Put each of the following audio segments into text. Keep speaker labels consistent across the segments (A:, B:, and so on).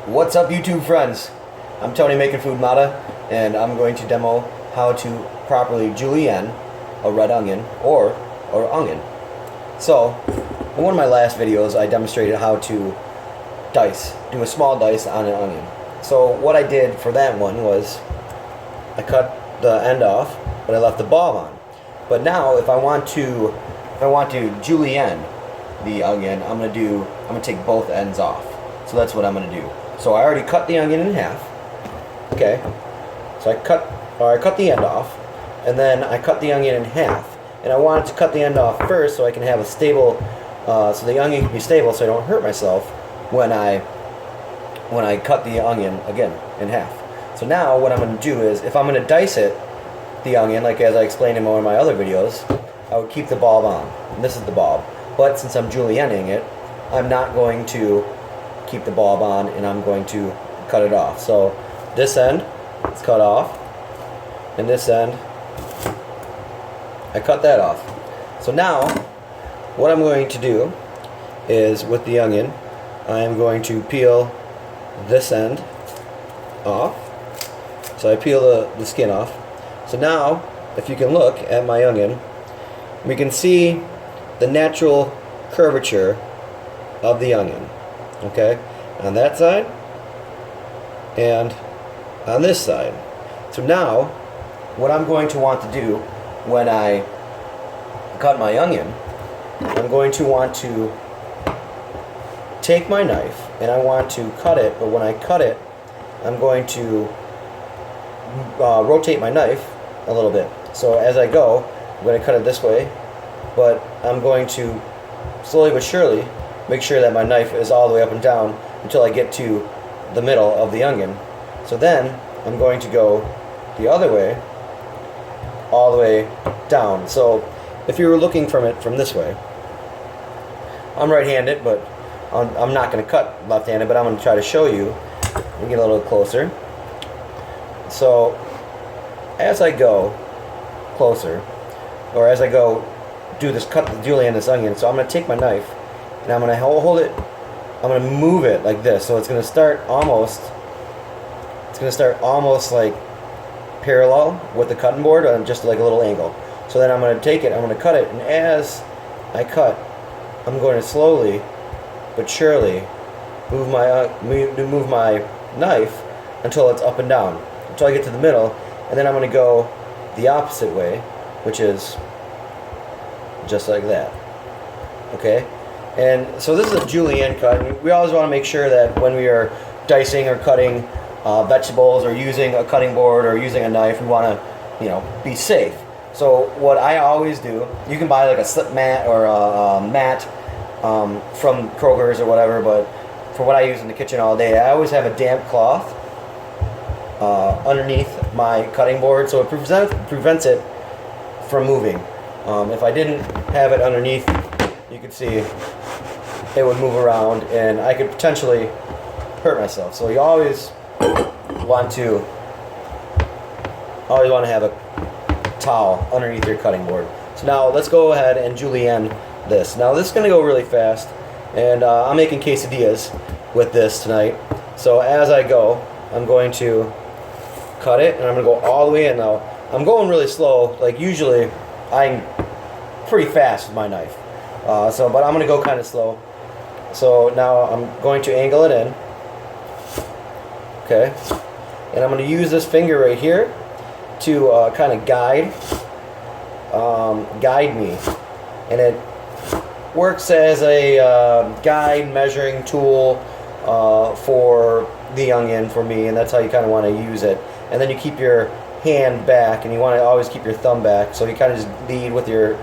A: What's up, YouTube friends? I'm Tony making food Mata, and I'm going to demo how to properly julienne a red onion or onion. So, in one of my last videos, I demonstrated how to do a small dice on an onion. So what I did for that one was I cut the end off, but I left the bulb on. But now, if I want to julienne the onion, I'm gonna take both ends off. So that's what I'm gonna do. So I already cut the onion in half. Okay. So I cut the end off, and then I cut the onion in half. And I wanted to cut the end off first so I can have a stable, so the onion can be stable, so I don't hurt myself when I cut the onion again in half. So now what I'm going to do is, if I'm going to dice the onion, like as I explained in one of my other videos, I would keep the bulb on. And this is the bulb. But since I'm julienning it, I'm not going to keep the bulb on, and I'm going to cut it off. So this end is cut off, and this end, I cut that off. So now what I'm going to do is, with the onion, I am going to peel this end off. So I peel the skin off. So now, if you can look at my onion, we can see the natural curvature of the onion. Okay, on that side and on this side. So now, what I'm going to want to do when I cut my onion, I'm going to want to take my knife and I want to cut it, but when I cut it, I'm going to rotate my knife a little bit. So as I go, I'm going to cut it this way, but I'm going to slowly but surely make sure that my knife is all the way up and down until I get to the middle of the onion. So then I'm going to go the other way, all the way down. So if you were looking from it from this way, I'm right-handed, but I'm not going to cut left-handed, but I'm going to try to show you. Let me get a little closer. So as I go closer, or as I go julienne this onion, so I'm going to take my knife and I'm going to hold it, I'm going to move it like this. So it's going to start almost like parallel with the cutting board, on just like a little angle. So then I'm going to take it, I'm going to cut it, and as I cut, I'm going to slowly but surely move my knife until it's up and down, until I get to the middle, and then I'm going to go the opposite way, which is just like that. Okay? And so this is a julienne cut. We always want to make sure that when we are dicing or cutting vegetables, or using a cutting board, or using a knife, we want to, be safe. So what I always do, you can buy like a slip mat or a mat from Kroger's or whatever, but for what I use in the kitchen all day, I always have a damp cloth underneath my cutting board, so it prevents it from moving. If I didn't have it underneath, you could see it would move around and I could potentially hurt myself. So you always want to have a towel underneath your cutting board. So now let's go ahead and julienne this. Now this is going to go really fast, and I'm making quesadillas with this tonight. So as I go, I'm going to cut it, and I'm going to go all the way in. Now I'm going really slow. Like usually I'm pretty fast with my knife, but I'm going to go kind of slow. So now I'm going to angle it in. Okay, and I'm going to use this finger right here to kind of guide me, and it works as a guide measuring tool for the onion for me, and that's how you kind of want to use it. And then you keep your hand back, and you want to always keep your thumb back, so you kind of just lead with your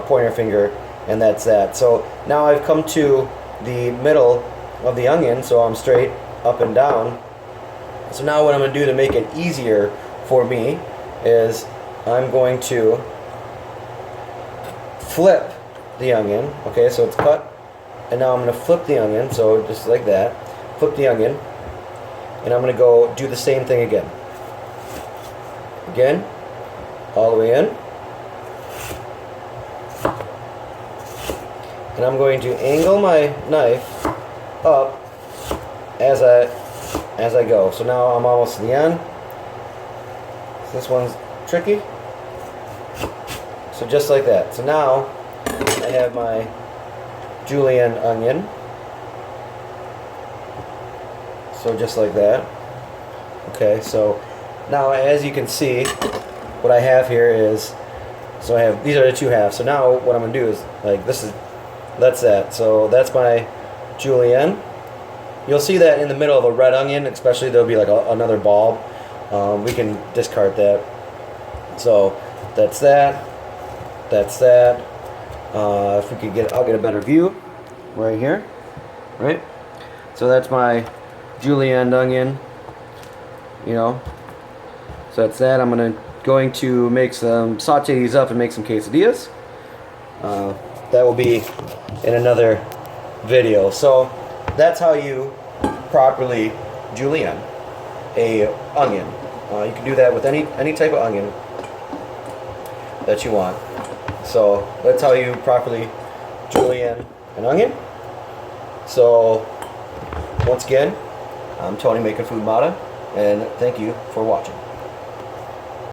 A: pointer finger, and that's that. So now I've come to the middle of the onion, so I'm straight up and down. So now what I'm going to do to make it easier for me is I'm going to flip the onion. Okay, so it's cut, and now I'm going to flip the onion, so just like that. Flip the onion, and I'm going to go do the same thing again. Again, all the way in. And I'm going to angle my knife up as as I go. So now I'm almost to the end. So this one's tricky. So just like that. So now I have my julienne onion. So just like that. Okay, so now as you can see, what I have here is, so I have, these are the two halves. So now what I'm going to do is, like, that's that. So that's my julienne. You'll see that in the middle of a red onion, especially, there'll be like another bulb. We can discard that. So that's that. That's that. If we could get, I'll get a better view right here. Right? So that's my julienne onion. You know. So that's that. I'm going to make some, saute these up and make some quesadillas. That will be in another video. So that's how you properly julienne a onion. You can do that with any type of onion that you want. So that's how you properly julienne an onion. So once again, I'm Tony making food Mata, and thank you for watching.